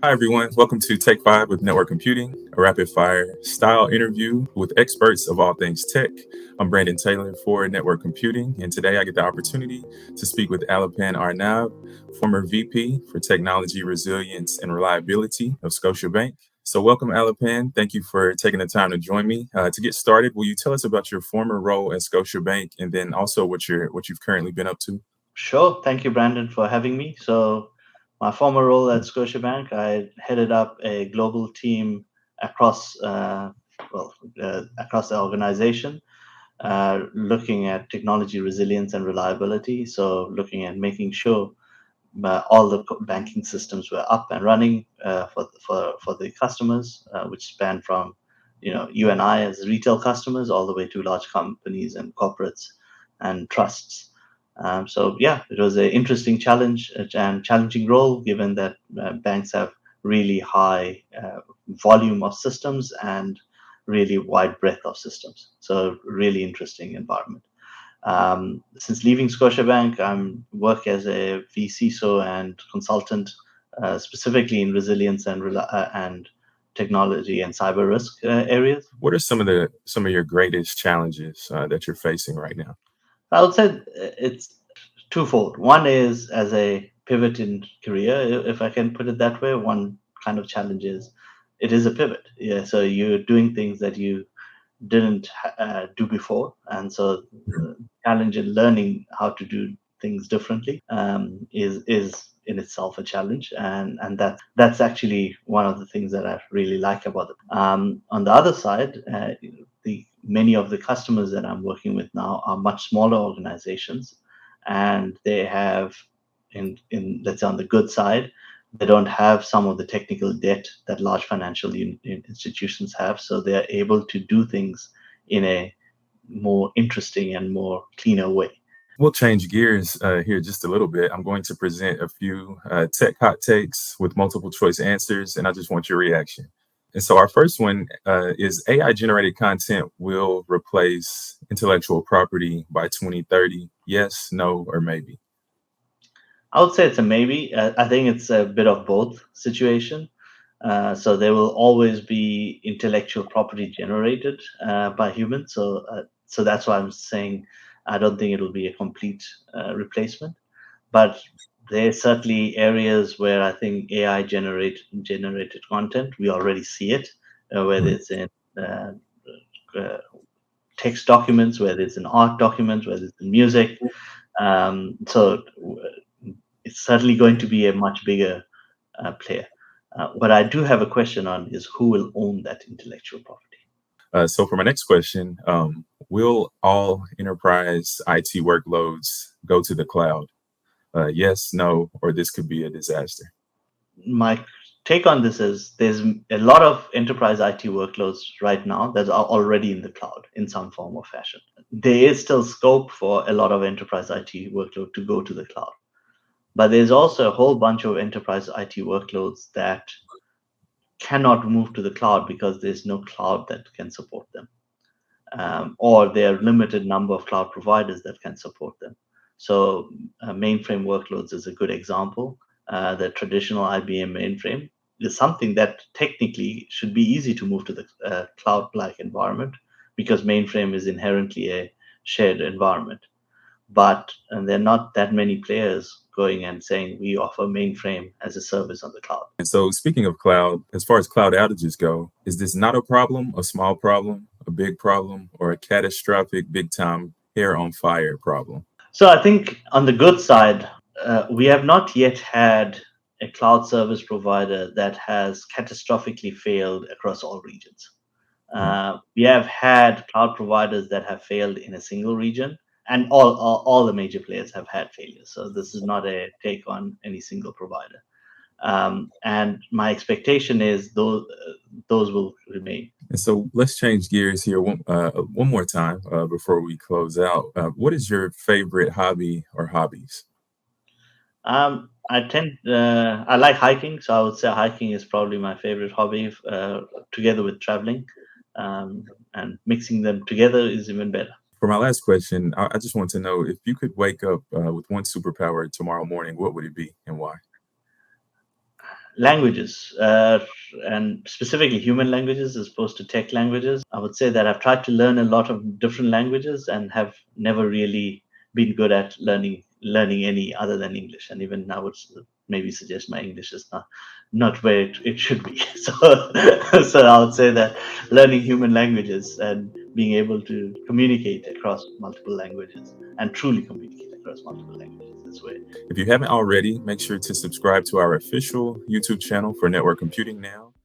Hi, everyone. Welcome to Take 5 with Network Computing, a rapid fire style interview with experts of all things tech. I'm Brandon Taylor for Network Computing, and today I get the opportunity to speak with Alapan Arnab, former VP for Technology Resilience and Reliability of Scotiabank. So, welcome, Alapan. Thank you for taking the time to join me. To get started, will you tell us about your former role at Scotiabank and then also what you've currently been up to? Sure. Thank you, Brandon, for having me. So, my former role at Scotiabank, I headed up a global team across, across the organization, looking at technology resilience and reliability. So, looking at making sure all the banking systems were up and running for the customers, which span from you and I as retail customers all the way to large companies and corporates and trusts. So yeah, it was an interesting challenge and challenging role given that banks have really high volume of systems and really wide breadth of systems. So really interesting environment. Since leaving Scotiabank, I'm work as a vCISO and consultant, specifically in resilience and technology and cyber risk areas. What are some of your greatest challenges that you're facing right now? I would say it's twofold. One is as a pivot in career, if I can put it that way. One kind of challenge is it is a pivot. Yeah, so you're doing things that you didn't do before, and so the challenge in learning how to do things differently is in itself a challenge, and that's actually one of the things that I really like about it. On the other side, the many of the customers that I'm working with now are much smaller organizations, and they have in let's say on the good side, they don't have some of the technical debt that large financial institutions have, so they're able to do things in a more interesting and more cleaner way. We'll change gears here just a little bit. I'm going to present a few tech hot takes with multiple choice answers, and I just want your reaction. And so, our first one is AI generated content will replace intellectual property by 2030. Yes, no, or maybe. I would say it's a maybe. I think it's a bit of both situation. So there will always be intellectual property generated by humans. So that's why I'm saying I don't think it'll be a complete replacement. But there's certainly areas where I think AI generated content. We already see it, whether Mhm. it's in uh, uh, text documents, whether it's in art documents, whether it's in music. So it's certainly going to be a much bigger player. What I do have a question on is who will own that intellectual property? So, for my next question, will all enterprise IT workloads go to the cloud? Yes, no, or this could be a disaster. My take on this is there's a lot of enterprise IT workloads right now that are already in the cloud in some form or fashion. There is still scope for a lot of enterprise IT workload to go to the cloud. But there's also a whole bunch of enterprise IT workloads that cannot move to the cloud because there's no cloud that can support them, or there are limited number of cloud providers that can support them. So mainframe workloads is a good example. The traditional IBM mainframe is something that technically should be easy to move to the cloud-like environment because mainframe is inherently a shared environment. But and there are not that many players going and saying we offer mainframe as a service on the cloud. And so, speaking of cloud, as far as cloud outages go, is this not a problem, a small problem, a big problem, or a catastrophic, big time, hair on fire problem? So I think on the good side, we have not yet had a cloud service provider that has catastrophically failed across all regions. Mm. We have had cloud providers that have failed in a single region, and all the major players have had failures. So this is not a take on any single provider. And my expectation is those will remain. And so, let's change gears here one more time before we close out. What is your favorite hobby or hobbies? I like hiking, so I would say hiking is probably my favorite hobby, together with traveling, and mixing them together is even better. For my last question, I just want to know if you could wake up with one superpower tomorrow morning, what would it be and why? Languages, and specifically human languages as opposed to tech languages. I would say that I've tried to learn a lot of different languages and have never really been good at learning any other than English. And even I would maybe suggest my English is not where it should be. So so I would say that learning human languages and being able to communicate across multiple languages and truly communicate across multiple languages is where. If you haven't already, make sure to subscribe to our official YouTube channel for Network Computing Now.